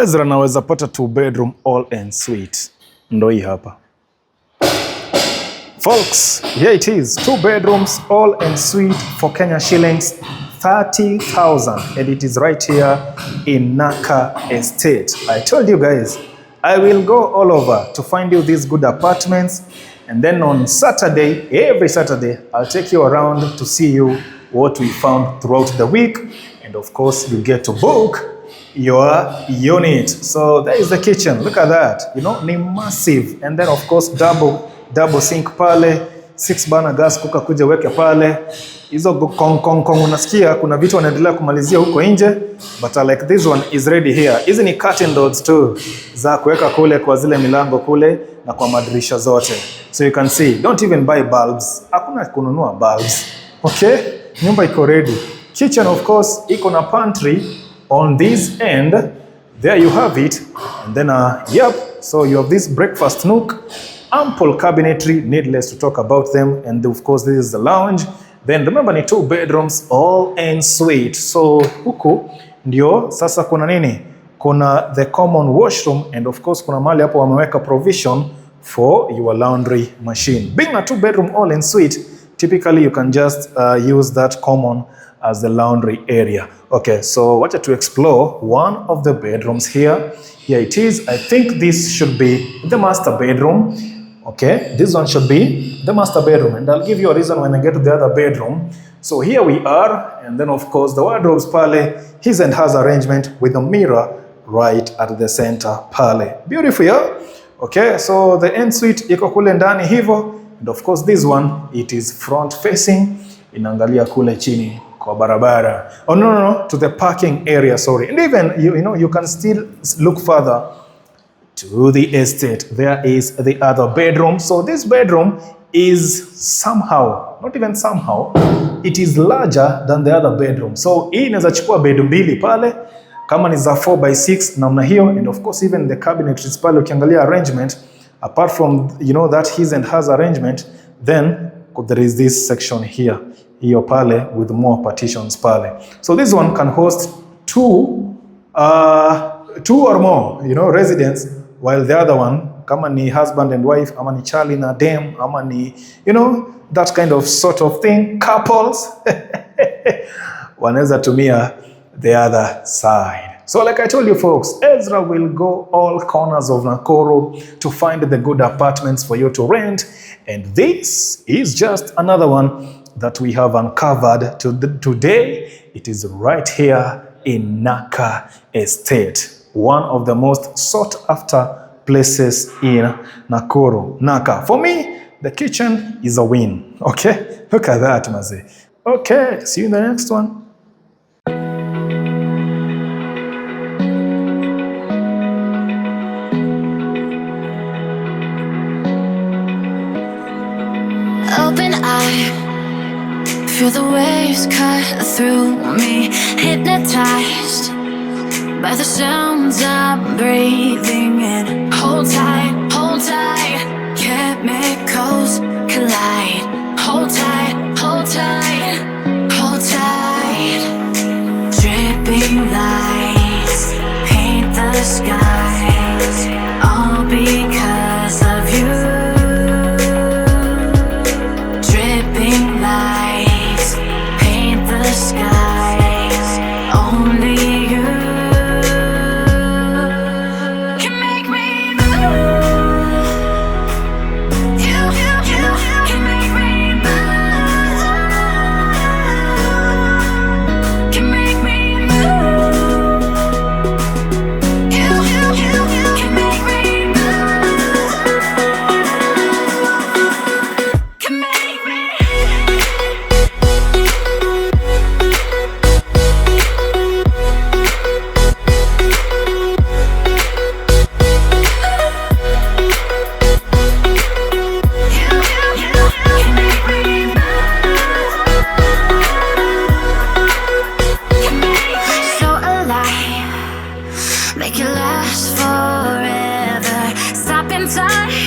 Ezra naweza pata 2 bedroom all en suite. Ndo hii hapa. Folks, here it is. 2 bedrooms all en suite for Kenya shillings 30,000, and it is right here in Naka Estate. I told you guys, I will go all over to find you these good apartments, and then on Saturday, every Saturday, I'll take you around to see you what we found throughout the week, and of course, you get to book your unit. So there is the kitchen. Look at that. You know, ni massive, and then of course double sink pale, 6 burner gas cooker kuja weke pale. Hizo kong unasikia kuna vitu wanaendelea kumalizia huko nje, but like this one is ready here. Hizi ni curtain rods too za kuweka kule kwa zile milango kule na kwa madirisha zote. So you can see, don't even buy bulbs. Hakuna kununua bulbs. Okay? Nyumba iko ready. Kitchen of course iko na pantry on this end. There you have it. And then yep, so you have this breakfast nook. Ample cabinetry, needless to talk about them. And of course, this is the lounge. Then remember ni 2 bedrooms, all en suite. So huku ndio sasa kuna nini? Kuna the common washroom, and of course kuna mahali hapo wameweka provision for your laundry machine. Being a 2 bedroom all en suite, typically you can just use that common as the laundry area. Okay, so wacha to explore one of the bedrooms here. Here it is. I think this should be the master bedroom. Okay, this one should be the master bedroom, and I'll give you a reason when I get to the other bedroom. So here we are, and then of course the wardrobes pale, his and hers arrangement with a mirror right at the center pale. Beautiful, yeah? Okay, so the ensuite iko kule ndani hivo, and of course this one, it is front facing, inaangalia kule chini kwa barabara. Oh no, to the parking area, sorry. And even, you know, you can still look further to the estate. There is the other bedroom. So this bedroom is somehow, not even somehow, it is larger than the other bedroom. So hii inaweza chukua bedroom mbili pale, kama ni za 4x6 namna hiyo, and of course even the cabinetries pale ukiangalia arrangement, apart from, you know, that his and hers arrangement, then there is this section here, hiyo pale with more partitions pale. So this one can host 2 or more, you know, residents, while the other one, kama ni husband and wife, ama ni Charlie na dem, ama ni, you know, that kind of sort of thing, couples, wanaweza tumia the other side. So like I told you folks, Ezra will go all corners of Nakuru to find the good apartments for you to rent, and this is just another one that we have uncovered today. It is right here in Naka Estate, one of the most sought after places in Nakuru. Naka. For me, the kitchen is a win. Okay? Look at that, maze. Okay, see you in the next one. Open eye, feel the waves cut through me, hypnotized by the sounds I'm breathing in. Hold tight, chemicals collide. Hold tight, hold tight, hold tight. Dripping lights paint the skies, all because of you. Dripping lights paint the skies, only you. Make it last forever. Stop in time.